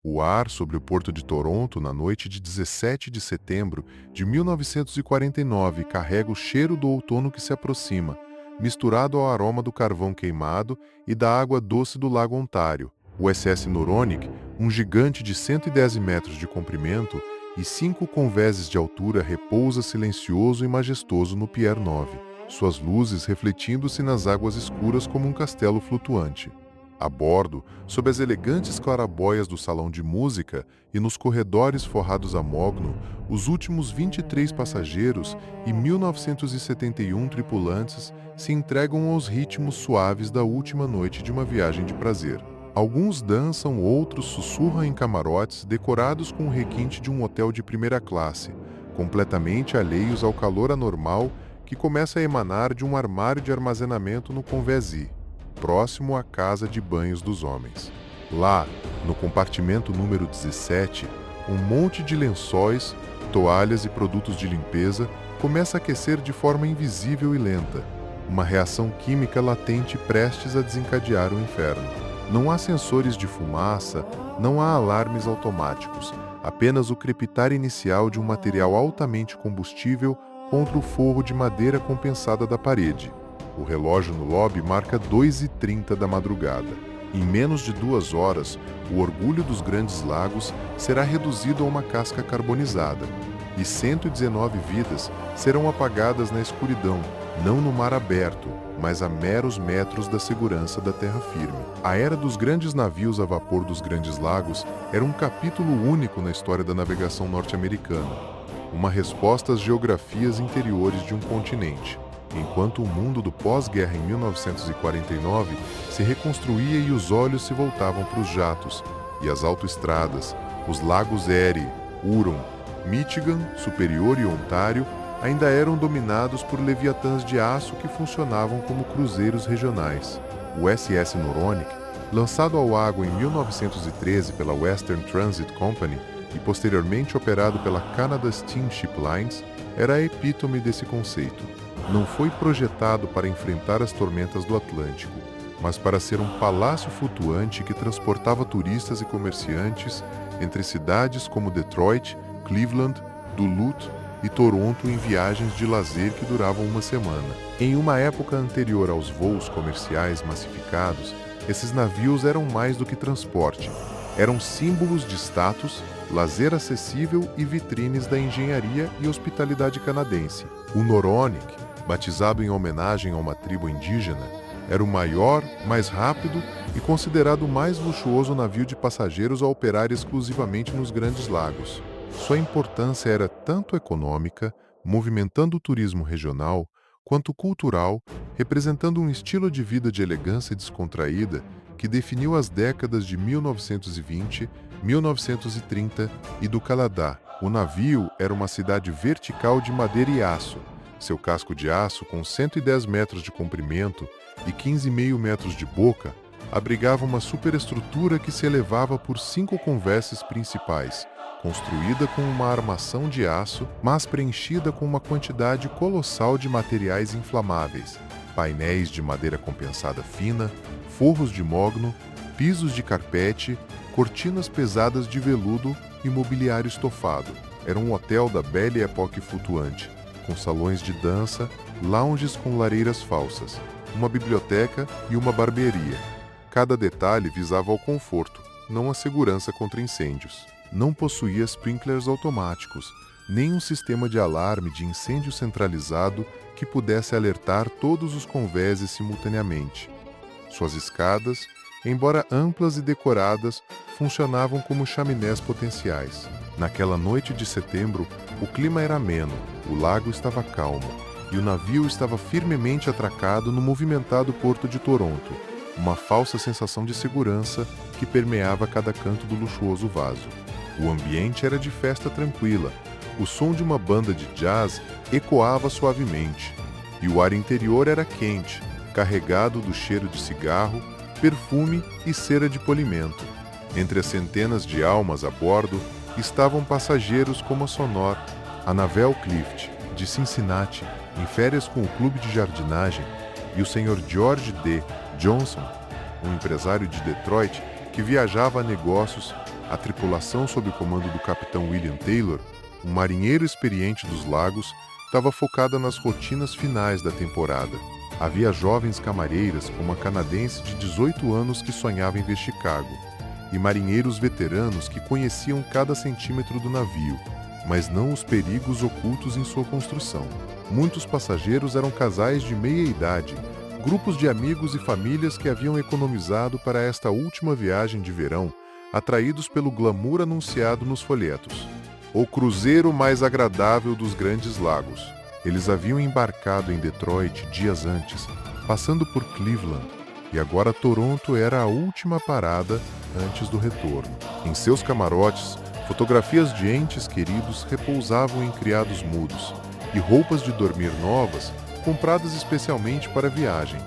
O ar sobre o porto de Toronto na noite de 17 de setembro de 1949 carrega o cheiro do outono que se aproxima, misturado ao aroma do carvão queimado e da água doce do Lago Ontário. O SS Noronic, um gigante de 110 metros de comprimento e 5 convéses de altura, repousa silencioso e majestoso no Pier 9, suas luzes refletindo-se nas águas escuras como um castelo flutuante. A bordo, sob as elegantes clarabóias do salão de música e nos corredores forrados a mogno, os últimos 23 passageiros e 1971 tripulantes se entregam aos ritmos suaves da última noite de uma viagem de prazer. Alguns dançam, outros sussurram em camarotes decorados com o requinte de um hotel de primeira classe, completamente alheios ao calor anormal que começa a emanar de um armário de armazenamento no Convés I, próximo à casa de banhos dos homens. Lá, no compartimento número 17, um monte de lençóis, toalhas e produtos de limpeza começa a aquecer de forma invisível e lenta, uma reação química latente prestes a desencadear o inferno. Não há sensores de fumaça, não há alarmes automáticos, apenas o crepitar inicial de um material altamente combustível contra o forro de madeira compensada da parede. O relógio no lobby marca 2h30 da madrugada. Em menos de 2 horas, o orgulho dos Grandes Lagos será reduzido a uma casca carbonizada, e 119 vidas serão apagadas na escuridão, não no mar aberto, mas a meros metros da segurança da terra firme. A era dos grandes navios a vapor dos Grandes Lagos era um capítulo único na história da navegação norte-americana, uma resposta às geografias interiores de um continente. Enquanto o mundo do pós-guerra em 1949 se reconstruía e os olhos se voltavam para os jatos e as autoestradas, os lagos Erie, Huron, Michigan, Superior e Ontário ainda eram dominados por leviatãs de aço que funcionavam como cruzeiros regionais. O SS Noronic, lançado ao água em 1913 pela Western Transit Company e posteriormente operado pela Canada Steamship Lines, era a epítome desse conceito. Não foi projetado para enfrentar as tormentas do Atlântico, mas para ser um palácio flutuante que transportava turistas e comerciantes entre cidades como Detroit, Cleveland, Duluth e Toronto em viagens de lazer que duravam uma semana. Em uma época anterior aos voos comerciais massificados, esses navios eram mais do que transporte. Eram símbolos de status, lazer acessível e vitrines da engenharia e hospitalidade canadense. O Noronic, batizado em homenagem a uma tribo indígena, era o maior, mais rápido e considerado o mais luxuoso navio de passageiros a operar exclusivamente nos Grandes Lagos. Sua importância era tanto econômica, movimentando o turismo regional, quanto cultural, representando um estilo de vida de elegância descontraída que definiu as décadas de 1920, 1930 e do Canadá. O navio era uma cidade vertical de madeira e aço. Seu casco de aço, com 110 metros de comprimento e 15,5 metros de boca, abrigava uma superestrutura que se elevava por 5 convesses principais, construída com uma armação de aço, mas preenchida com uma quantidade colossal de materiais inflamáveis, painéis de madeira compensada fina, forros de mogno, pisos de carpete, cortinas pesadas de veludo e mobiliário estofado. Era um hotel da Belle Époque flutuante, com salões de dança, lounges com lareiras falsas, uma biblioteca e uma barbearia. Cada detalhe visava ao conforto, não a segurança contra incêndios. Não possuía sprinklers automáticos, nem um sistema de alarme de incêndio centralizado que pudesse alertar todos os convéses simultaneamente. Suas escadas, embora amplas e decoradas, funcionavam como chaminés potenciais. Naquela noite de setembro, o clima era ameno, o lago estava calmo e o navio estava firmemente atracado no movimentado porto de Toronto, uma falsa sensação de segurança que permeava cada canto do luxuoso vaso. O ambiente era de festa tranquila, o som de uma banda de jazz ecoava suavemente, e o ar interior era quente, carregado do cheiro de cigarro, perfume e cera de polimento. Entre as centenas de almas a bordo estavam passageiros como a Sonor, a Navel Clift, de Cincinnati, em férias com o clube de jardinagem, e o Sr. George D. Johnson, um empresário de Detroit que viajava a negócios A tripulação sob o comando do capitão William Taylor, um marinheiro experiente dos lagos, estava focada nas rotinas finais da temporada. Havia jovens camareiras, como a canadense de 18 anos que sonhava em ver Chicago, e marinheiros veteranos que conheciam cada centímetro do navio, mas não os perigos ocultos em sua construção. Muitos passageiros eram casais de meia-idade, grupos de amigos e famílias que haviam economizado para esta última viagem de verão, atraídos pelo glamour anunciado nos folhetos. O cruzeiro mais agradável dos Grandes Lagos. Eles haviam embarcado em Detroit dias antes, passando por Cleveland, e agora Toronto era a última parada antes do retorno. Em seus camarotes, fotografias de entes queridos repousavam em criados mudos, e roupas de dormir novas, compradas especialmente para a viagem,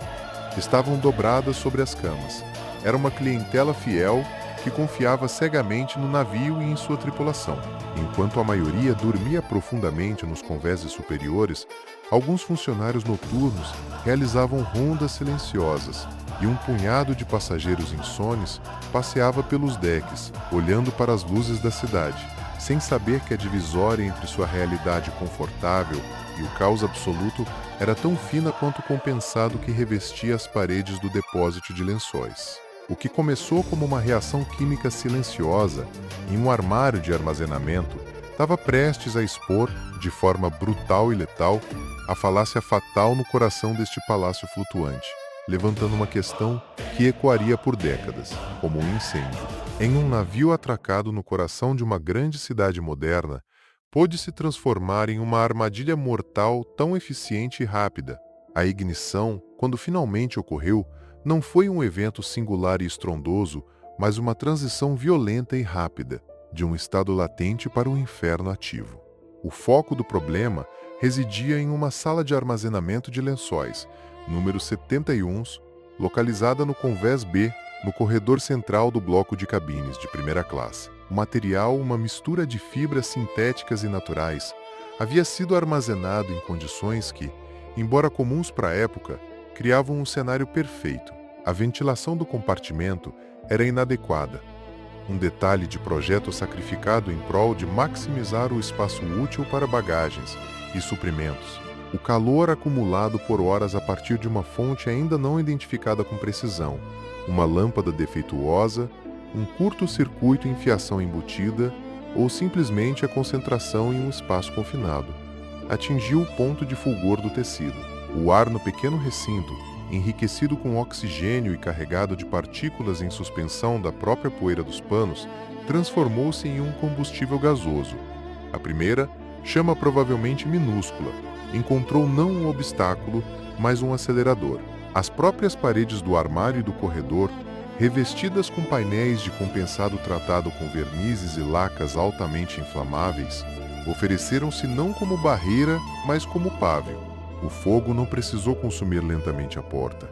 estavam dobradas sobre as camas. Era uma clientela fiel que confiava cegamente no navio e em sua tripulação. Enquanto a maioria dormia profundamente nos convéses superiores, alguns funcionários noturnos realizavam rondas silenciosas, e um punhado de passageiros insones passeava pelos decks, olhando para as luzes da cidade, sem saber que a divisória entre sua realidade confortável e o caos absoluto era tão fina quanto o compensado que revestia as paredes do depósito de lençóis. O que começou como uma reação química silenciosa em um armário de armazenamento estava prestes a expor, de forma brutal e letal, a falácia fatal no coração deste palácio flutuante, levantando uma questão que ecoaria por décadas, como um incêndio. Em um navio atracado no coração de uma grande cidade moderna, pôde se transformar em uma armadilha mortal tão eficiente e rápida. A ignição, quando finalmente ocorreu, não foi um evento singular e estrondoso, mas uma transição violenta e rápida, de um estado latente para um inferno ativo. O foco do problema residia em uma sala de armazenamento de lençóis, número 71, localizada no Convés B, no corredor central do bloco de cabines de primeira classe. O material, uma mistura de fibras sintéticas e naturais, havia sido armazenado em condições que, embora comuns para a época, criavam um cenário perfeito. A ventilação do compartimento era inadequada, um detalhe de projeto sacrificado em prol de maximizar o espaço útil para bagagens e suprimentos. O calor acumulado por horas a partir de uma fonte ainda não identificada com precisão, uma lâmpada defeituosa, um curto-circuito em fiação embutida ou simplesmente a concentração em um espaço confinado, atingiu o ponto de fulgor do tecido. O ar no pequeno recinto, enriquecido com oxigênio e carregado de partículas em suspensão da própria poeira dos panos, transformou-se em um combustível gasoso. A primeira, chama provavelmente minúscula, encontrou não um obstáculo, mas um acelerador. As próprias paredes do armário e do corredor, revestidas com painéis de compensado tratado com vernizes e lacas altamente inflamáveis, ofereceram-se não como barreira, mas como pávio. O fogo não precisou consumir lentamente a porta.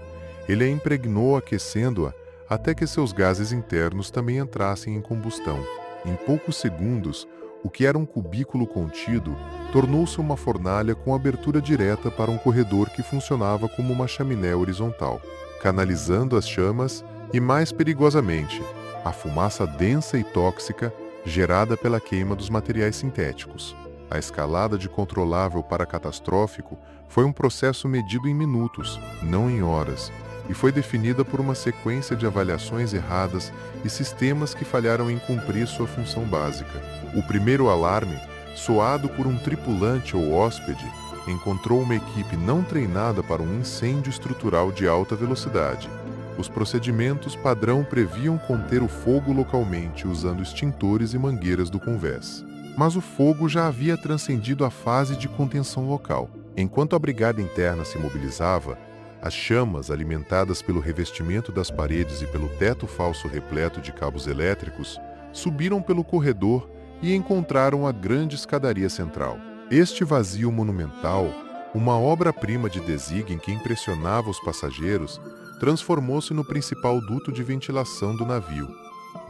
Ele a impregnou aquecendo-a até que seus gases internos também entrassem em combustão. Em poucos segundos, o que era um cubículo contido tornou-se uma fornalha com abertura direta para um corredor que funcionava como uma chaminé horizontal, canalizando as chamas e, mais perigosamente, a fumaça densa e tóxica gerada pela queima dos materiais sintéticos. A escalada de controlável para catastrófico foi um processo medido em minutos, não em horas, e foi definida por uma sequência de avaliações erradas e sistemas que falharam em cumprir sua função básica. O primeiro alarme, soado por um tripulante ou hóspede, encontrou uma equipe não treinada para um incêndio estrutural de alta velocidade. Os procedimentos padrão previam conter o fogo localmente usando extintores e mangueiras do convés. Mas o fogo já havia transcendido a fase de contenção local. Enquanto a brigada interna se mobilizava, as chamas, alimentadas pelo revestimento das paredes e pelo teto falso repleto de cabos elétricos, subiram pelo corredor e encontraram a grande escadaria central. Este vazio monumental, uma obra-prima de Desig que impressionava os passageiros, transformou-se no principal duto de ventilação do navio.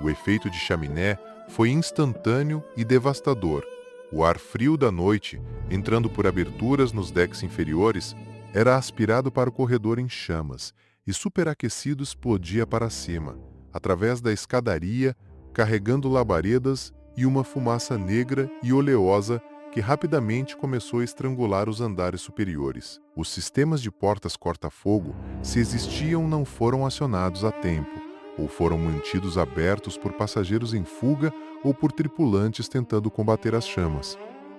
O efeito de chaminé foi instantâneo e devastador. O ar frio da noite, entrando por aberturas nos decks inferiores, era aspirado para o corredor em chamas e superaquecido explodia para cima, através da escadaria, carregando labaredas e uma fumaça negra e oleosa que rapidamente começou a estrangular os andares superiores. Os sistemas de portas corta-fogo, se existiam, não foram acionados a tempo, ou foram mantidos abertos por passageiros em fuga ou por tripulantes tentando combater as chamas.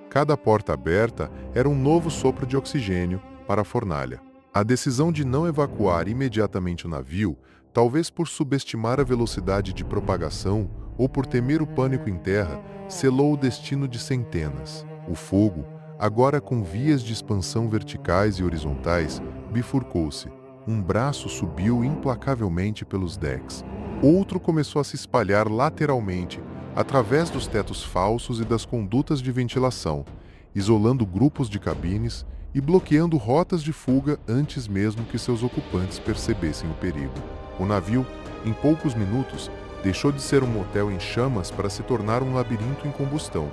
Cada porta aberta era um novo sopro de oxigênio para a fornalha. A decisão de não evacuar imediatamente o navio, talvez por subestimar a velocidade de propagação ou por temer o pânico em terra, selou o destino de centenas. O fogo, agora com vias de expansão verticais e horizontais, bifurcou-se. Um braço subiu implacavelmente pelos decks. Outro começou a se espalhar lateralmente, através dos tetos falsos e das condutas de ventilação, isolando grupos de cabines e bloqueando rotas de fuga antes mesmo que seus ocupantes percebessem o perigo. O navio, em poucos minutos, deixou de ser um motel em chamas para se tornar um labirinto em combustão.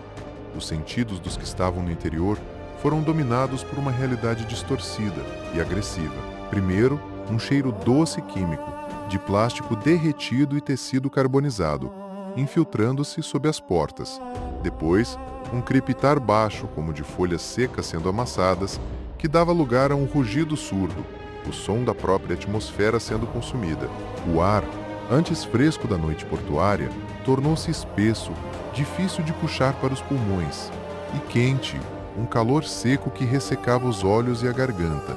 Os sentidos dos que estavam no interior foram dominados por uma realidade distorcida e agressiva. Primeiro, um cheiro doce e químico, de plástico derretido e tecido carbonizado, infiltrando-se sob as portas. Depois, um crepitar baixo, como de folhas secas sendo amassadas, que dava lugar a um rugido surdo, o som da própria atmosfera sendo consumida. O ar, antes fresco da noite portuária, tornou-se espesso, difícil de puxar para os pulmões, e quente, um calor seco que ressecava os olhos e a garganta.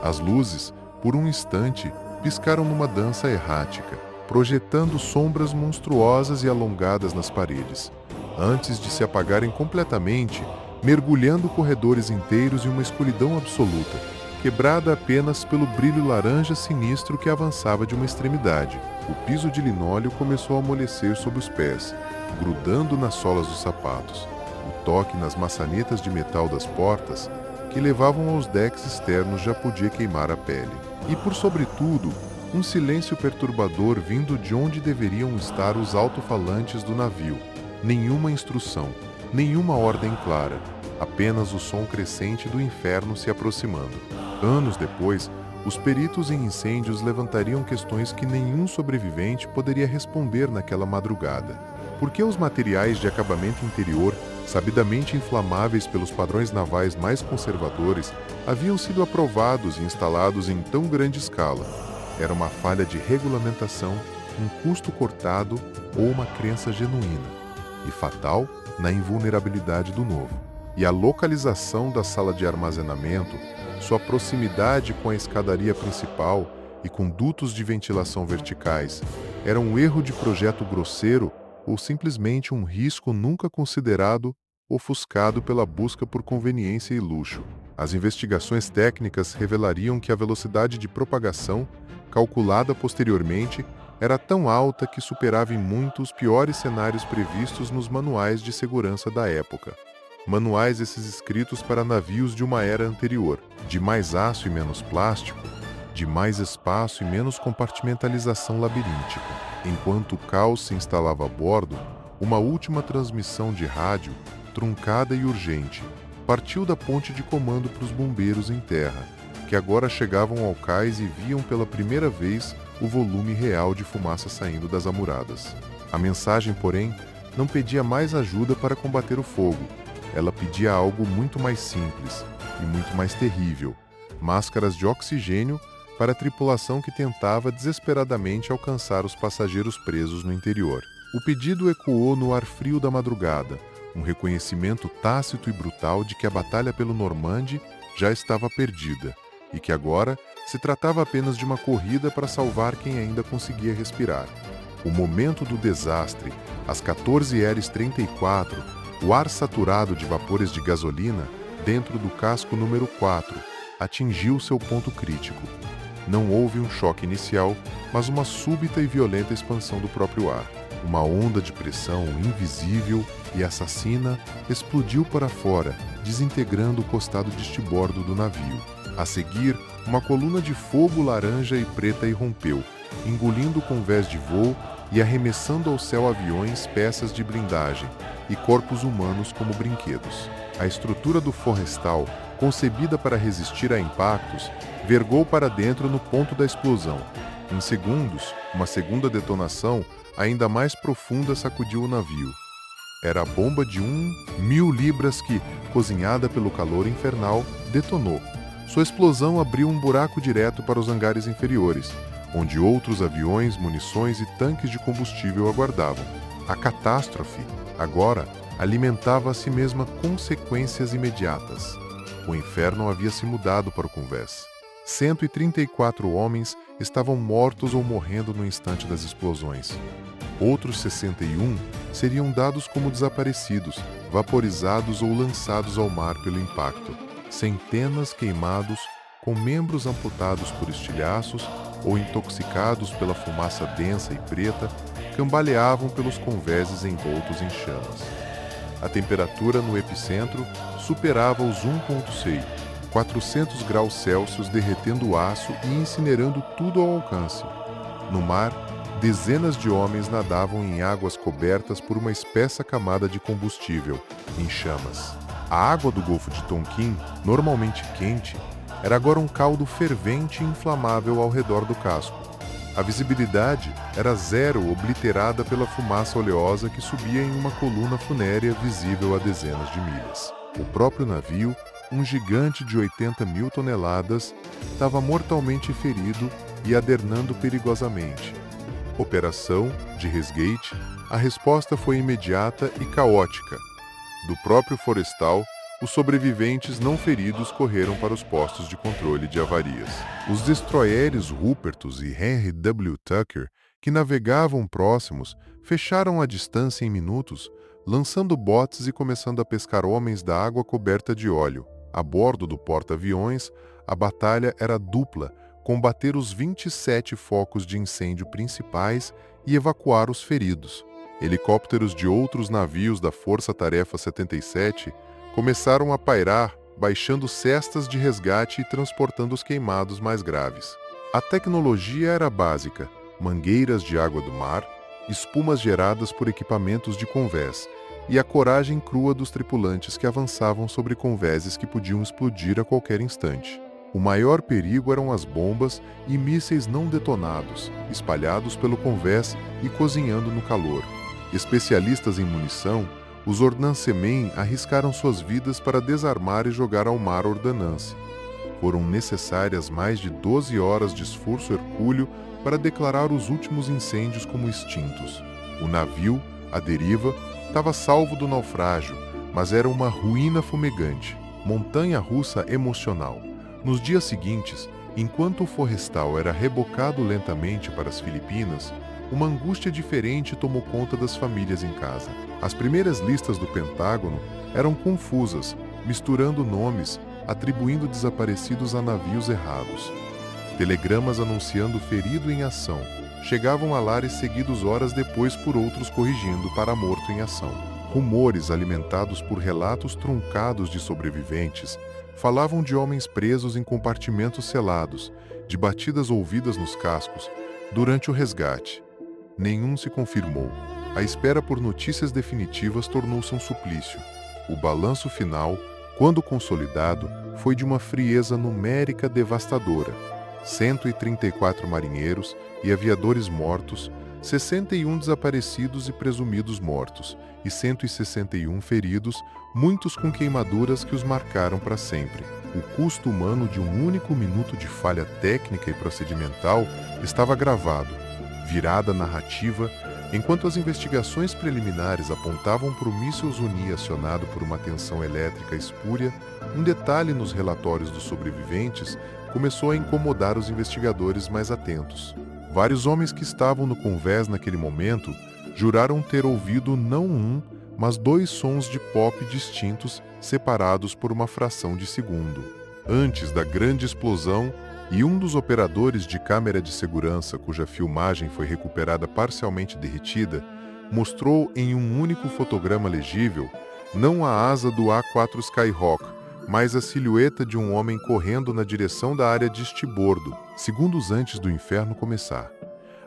As luzes, por um instante, piscaram numa dança errática, projetando sombras monstruosas e alongadas nas paredes, antes de se apagarem completamente, mergulhando corredores inteiros em uma escuridão absoluta, quebrada apenas pelo brilho laranja sinistro que avançava de uma extremidade. O piso de linóleo começou a amolecer sob os pés, grudando nas solas dos sapatos. O toque nas maçanetas de metal das portas, que levavam aos decks externos, já podia queimar a pele. E por sobre tudo, um silêncio perturbador vindo de onde deveriam estar os alto-falantes do navio. Nenhuma instrução, nenhuma ordem clara, apenas o som crescente do inferno se aproximando. Anos depois, os peritos em incêndios levantariam questões que nenhum sobrevivente poderia responder naquela madrugada. Por que os materiais de acabamento interior, sabidamente inflamáveis pelos padrões navais mais conservadores, haviam sido aprovados e instalados em tão grande escala? Era uma falha de regulamentação, um custo cortado ou uma crença genuína, e fatal na invulnerabilidade do novo. E a localização da sala de armazenamento, sua proximidade com a escadaria principal e com dutos de ventilação verticais, era um erro de projeto grosseiro ou simplesmente um risco nunca considerado, ofuscado pela busca por conveniência e luxo. As investigações técnicas revelariam que a velocidade de propagação, calculada posteriormente, era tão alta que superava em muito os piores cenários previstos nos manuais de segurança da época. Manuais esses escritos para navios de uma era anterior, de mais aço e menos plástico, de mais espaço e menos compartimentalização labiríntica. Enquanto o caos se instalava a bordo, uma última transmissão de rádio, truncada e urgente, partiu da ponte de comando para os bombeiros em terra, que agora chegavam ao cais e viam pela primeira vez o volume real de fumaça saindo das amuradas. A mensagem, porém, não pedia mais ajuda para combater o fogo. Ela pedia algo muito mais simples e muito mais terrível: máscaras de oxigênio para a tripulação que tentava desesperadamente alcançar os passageiros presos no interior. O pedido ecoou no ar frio da madrugada, um reconhecimento tácito e brutal de que a batalha pelo Normandie já estava perdida e que agora se tratava apenas de uma corrida para salvar quem ainda conseguia respirar. O momento do desastre, às 14h34, o ar saturado de vapores de gasolina dentro do casco número 4 atingiu seu ponto crítico. Não houve um choque inicial, mas uma súbita e violenta expansão do próprio ar. Uma onda de pressão invisível e assassina explodiu para fora, desintegrando o costado de estibordo do navio. A seguir, uma coluna de fogo laranja e preta irrompeu, engolindo convés de voo e arremessando ao céu aviões, peças de blindagem e corpos humanos como brinquedos. A estrutura do Forrestal, concebida para resistir a impactos, vergou para dentro no ponto da explosão, Em segundos, uma segunda detonação, ainda mais profunda, sacudiu o navio. Era a bomba de 1.000 libras que, cozinhada pelo calor infernal, detonou. Sua explosão abriu um buraco direto para os hangares inferiores, onde outros aviões, munições e tanques de combustível aguardavam. A catástrofe, agora, alimentava a si mesma consequências imediatas. O inferno havia se mudado para o convés. 134 homens estavam mortos ou morrendo no instante das explosões. Outros 61 seriam dados como desaparecidos, vaporizados ou lançados ao mar pelo impacto. Centenas queimados, com membros amputados por estilhaços ou intoxicados pela fumaça densa e preta, cambaleavam pelos convéses envoltos em chamas. A temperatura no epicentro superava os 1,6, 400 graus Celsius, derretendo o aço e incinerando tudo ao alcance. No mar, dezenas de homens nadavam em águas cobertas por uma espessa camada de combustível, em chamas. A água do Golfo de Tonquim, normalmente quente, era agora um caldo fervente e inflamável ao redor do casco. A visibilidade era zero, obliterada pela fumaça oleosa que subia em uma coluna funérea visível a dezenas de milhas. O próprio navio, um gigante de 80.000 toneladas, estava mortalmente ferido e adernando perigosamente. Operação de resgate, a resposta foi imediata e caótica. Do próprio Forrestal, os sobreviventes não feridos correram para os postos de controle de avarias. Os destroyeres Rupertus e Henry W. Tucker, que navegavam próximos, fecharam a distância em minutos, lançando botes e começando a pescar homens da água coberta de óleo. A bordo do porta-aviões, a batalha era dupla: combater os 27 focos de incêndio principais e evacuar os feridos. Helicópteros de outros navios da Força Tarefa 77 começaram a pairar, baixando cestas de resgate e transportando os queimados mais graves. A tecnologia era básica: mangueiras de água do mar, espumas geradas por equipamentos de convés, e a coragem crua dos tripulantes que avançavam sobre convéses que podiam explodir a qualquer instante. O maior perigo eram as bombas e mísseis não detonados, espalhados pelo convés e cozinhando no calor. Especialistas em munição, os ordnancemen arriscaram suas vidas para desarmar e jogar ao mar ordnance. Foram necessárias mais de 12 horas de esforço hercúleo para declarar os últimos incêndios como extintos. O navio, à deriva, estava salvo do naufrágio, mas era uma ruína fumegante, montanha-russa emocional. Nos dias seguintes, enquanto o Forrestal era rebocado lentamente para as Filipinas, uma angústia diferente tomou conta das famílias em casa. As primeiras listas do Pentágono eram confusas, misturando nomes, atribuindo desaparecidos a navios errados. Telegramas anunciando ferido em ação chegavam a lares seguidos horas depois por outros corrigindo para morto em ação. Rumores alimentados por relatos truncados de sobreviventes falavam de homens presos em compartimentos selados, de batidas ouvidas nos cascos, durante o resgate. Nenhum se confirmou. A espera por notícias definitivas tornou-se um suplício. O balanço final, quando consolidado, foi de uma frieza numérica devastadora. 134 marinheiros e aviadores mortos, 61 desaparecidos e presumidos mortos, e 161 feridos, muitos com queimaduras que os marcaram para sempre. O custo humano de um único minuto de falha técnica e procedimental estava gravado, virada a narrativa, enquanto as investigações preliminares apontavam para o míssil Zuni acionado por uma tensão elétrica espúria. Um detalhe nos relatórios dos sobreviventes começou a incomodar os investigadores mais atentos. Vários homens que estavam no convés naquele momento juraram ter ouvido não um, mas 2 sons de pop distintos, separados por uma fração de segundo. Antes da grande explosão, e um dos operadores de câmera de segurança, cuja filmagem foi recuperada parcialmente derretida, mostrou em um único fotograma legível não a asa do A-4 Skyhawk, mas a silhueta de um homem correndo na direção da área de estibordo, segundos antes do inferno começar.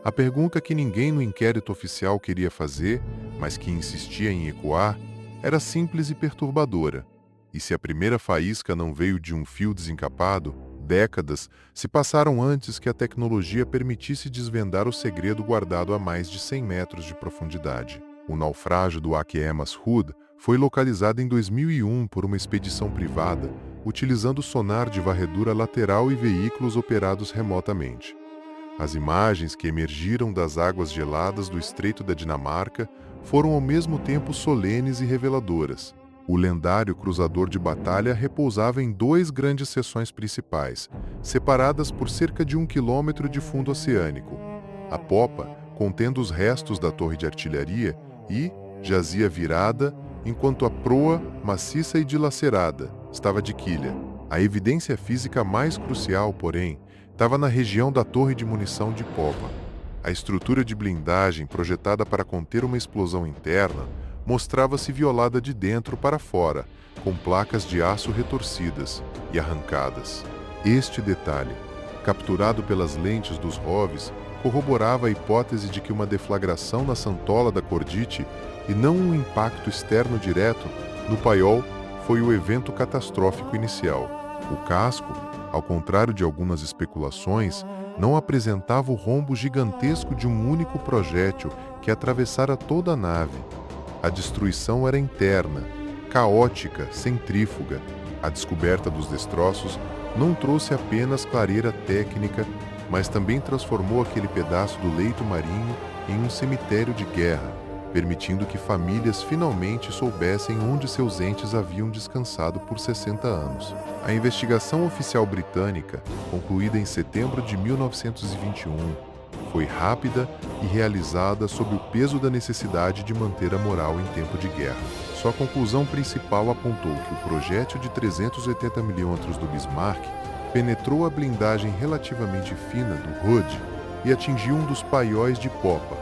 A pergunta que ninguém no inquérito oficial queria fazer, mas que insistia em ecoar, era simples e perturbadora. E se a primeira faísca não veio de um fio desencapado, Décadas se passaram antes que a tecnologia permitisse desvendar o segredo guardado a mais de 100 metros de profundidade. O naufrágio do HMS Hood foi localizado em 2001 por uma expedição privada, utilizando sonar de varredura lateral e veículos operados remotamente. As imagens que emergiram das águas geladas do Estreito da Dinamarca foram ao mesmo tempo solenes e reveladoras. O lendário cruzador de batalha repousava em duas grandes seções principais, separadas por cerca de 1 quilômetro de fundo oceânico. A popa, contendo os restos da torre de artilharia, jazia virada, enquanto a proa, maciça e dilacerada, estava de quilha. A evidência física mais crucial, porém, estava na região da torre de munição de popa. A estrutura de blindagem projetada para conter uma explosão interna mostrava-se violada de dentro para fora, com placas de aço retorcidas e arrancadas. Este detalhe, capturado pelas lentes dos ROVs, corroborava a hipótese de que uma deflagração na santola da Cordite e não um impacto externo direto no paiol foi o evento catastrófico inicial. O casco, ao contrário de algumas especulações, não apresentava o rombo gigantesco de um único projétil que atravessara toda a nave. A destruição era interna, caótica, centrífuga. A descoberta dos destroços não trouxe apenas clareira técnica, mas também transformou aquele pedaço do leito marinho em um cemitério de guerra, permitindo que famílias finalmente soubessem onde seus entes haviam descansado por 60 anos. A investigação oficial britânica, concluída em setembro de 1921, foi rápida e realizada sob o peso da necessidade de manter a moral em tempo de guerra. Sua conclusão principal apontou que o projétil de 380 mm do Bismarck penetrou a blindagem relativamente fina do Hood e atingiu um dos paióis de popa,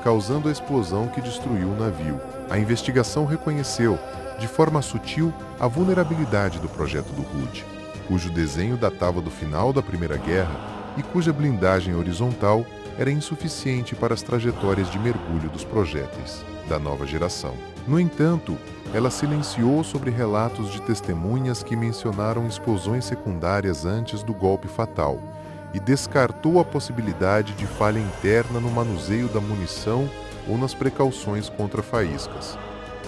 causando a explosão que destruiu o navio. A investigação reconheceu, de forma sutil, a vulnerabilidade do projeto do Hood, cujo desenho datava do final da Primeira Guerra e cuja blindagem horizontal era insuficiente para as trajetórias de mergulho dos projéteis da nova geração. No entanto, ela silenciou sobre relatos de testemunhas que mencionaram explosões secundárias antes do golpe fatal e descartou a possibilidade de falha interna no manuseio da munição ou nas precauções contra faíscas.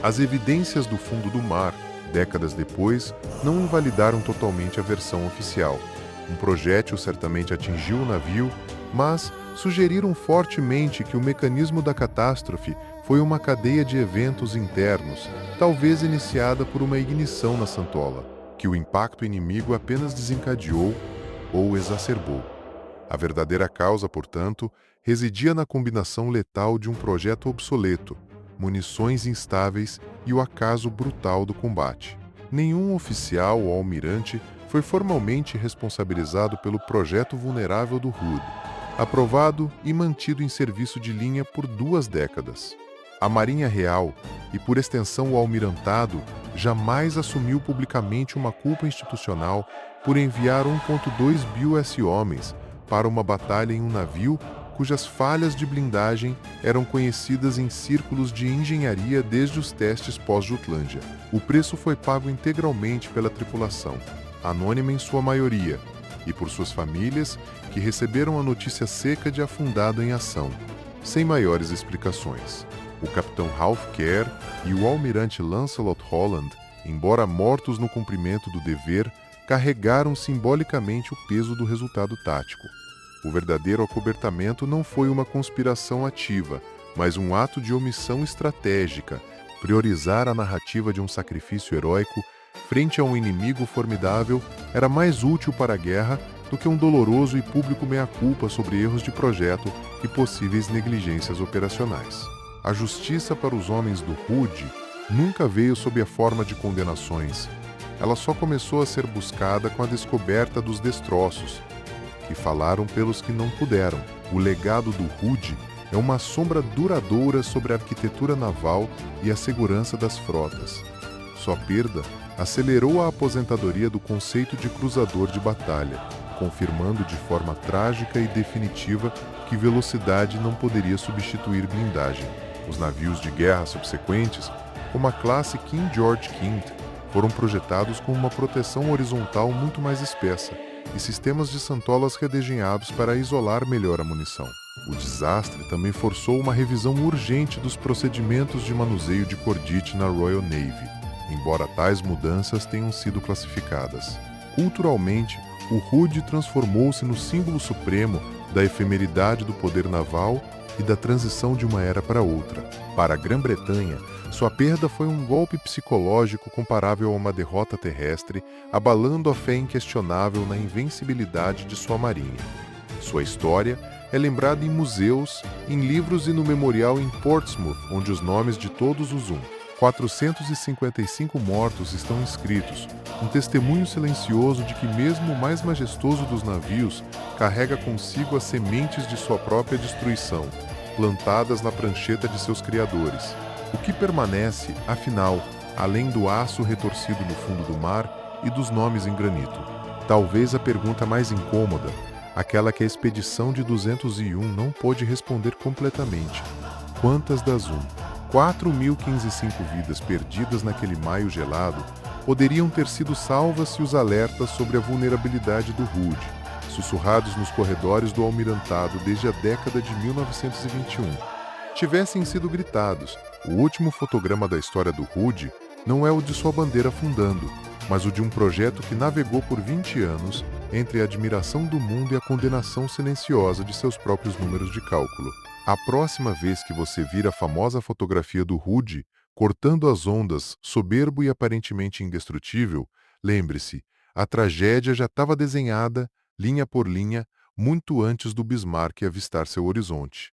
As evidências do fundo do mar, décadas depois, não invalidaram totalmente a versão oficial. Um projétil certamente atingiu o navio, mas sugeriram fortemente que o mecanismo da catástrofe foi uma cadeia de eventos internos, talvez iniciada por uma ignição na santola, que o impacto inimigo apenas desencadeou ou exacerbou. A verdadeira causa, portanto, residia na combinação letal de um projeto obsoleto, munições instáveis e o acaso brutal do combate. Nenhum oficial ou almirante foi formalmente responsabilizado pelo projeto vulnerável do Hood, aprovado e mantido em serviço de linha por 2 décadas. A Marinha Real, e por extensão o Almirantado, jamais assumiu publicamente uma culpa institucional por enviar 1,2 mil homens para uma batalha em um navio cujas falhas de blindagem eram conhecidas em círculos de engenharia desde os testes pós-Jutlândia. O preço foi pago integralmente pela tripulação, anônima em sua maioria, e por suas famílias, que receberam a notícia seca de afundado em ação, sem maiores explicações. O capitão Ralph Kerr e o almirante Lancelot Holland, embora mortos no cumprimento do dever, carregaram simbolicamente o peso do resultado tático. O verdadeiro acobertamento não foi uma conspiração ativa, mas um ato de omissão estratégica, priorizar a narrativa de um sacrifício heróico frente a um inimigo formidável era mais útil para a guerra do que um doloroso e público meia-culpa sobre erros de projeto e possíveis negligências operacionais. A justiça para os homens do Hood nunca veio sob a forma de condenações. Ela só começou a ser buscada com a descoberta dos destroços, que falaram pelos que não puderam. O legado do Hood é uma sombra duradoura sobre a arquitetura naval e a segurança das frotas. Sua perda acelerou a aposentadoria do conceito de cruzador de batalha, confirmando de forma trágica e definitiva que velocidade não poderia substituir blindagem. Os navios de guerra subsequentes, como a classe King George V, foram projetados com uma proteção horizontal muito mais espessa, e sistemas de santolas redesenhados para isolar melhor a munição. O desastre também forçou uma revisão urgente dos procedimentos de manuseio de cordite na Royal Navy, embora tais mudanças tenham sido classificadas. Culturalmente, o Hood transformou-se no símbolo supremo da efemeridade do poder naval e da transição de uma era para outra. Para a Grã-Bretanha, sua perda foi um golpe psicológico comparável a uma derrota terrestre, abalando a fé inquestionável na invencibilidade de sua marinha. Sua história é lembrada em museus, em livros e no memorial em Portsmouth, onde os nomes de todos os 455 mortos estão inscritos, um testemunho silencioso de que mesmo o mais majestoso dos navios carrega consigo as sementes de sua própria destruição, plantadas na prancheta de seus criadores. O que permanece, afinal, além do aço retorcido no fundo do mar e dos nomes em granito? Talvez a pergunta mais incômoda, aquela que a expedição de 201 não pôde responder completamente. Quantas das 4.015 vidas perdidas naquele maio gelado poderiam ter sido salvas se os alertas sobre a vulnerabilidade do Hood, sussurrados nos corredores do almirantado desde a década de 1921, tivessem sido gritados? O último fotograma da história do Hood não é o de sua bandeira afundando, mas o de um projeto que navegou por 20 anos entre a admiração do mundo e a condenação silenciosa de seus próprios números de cálculo. A próxima vez que você vir a famosa fotografia do Hood, cortando as ondas, soberbo e aparentemente indestrutível, lembre-se, a tragédia já estava desenhada, linha por linha, muito antes do Bismarck avistar seu horizonte.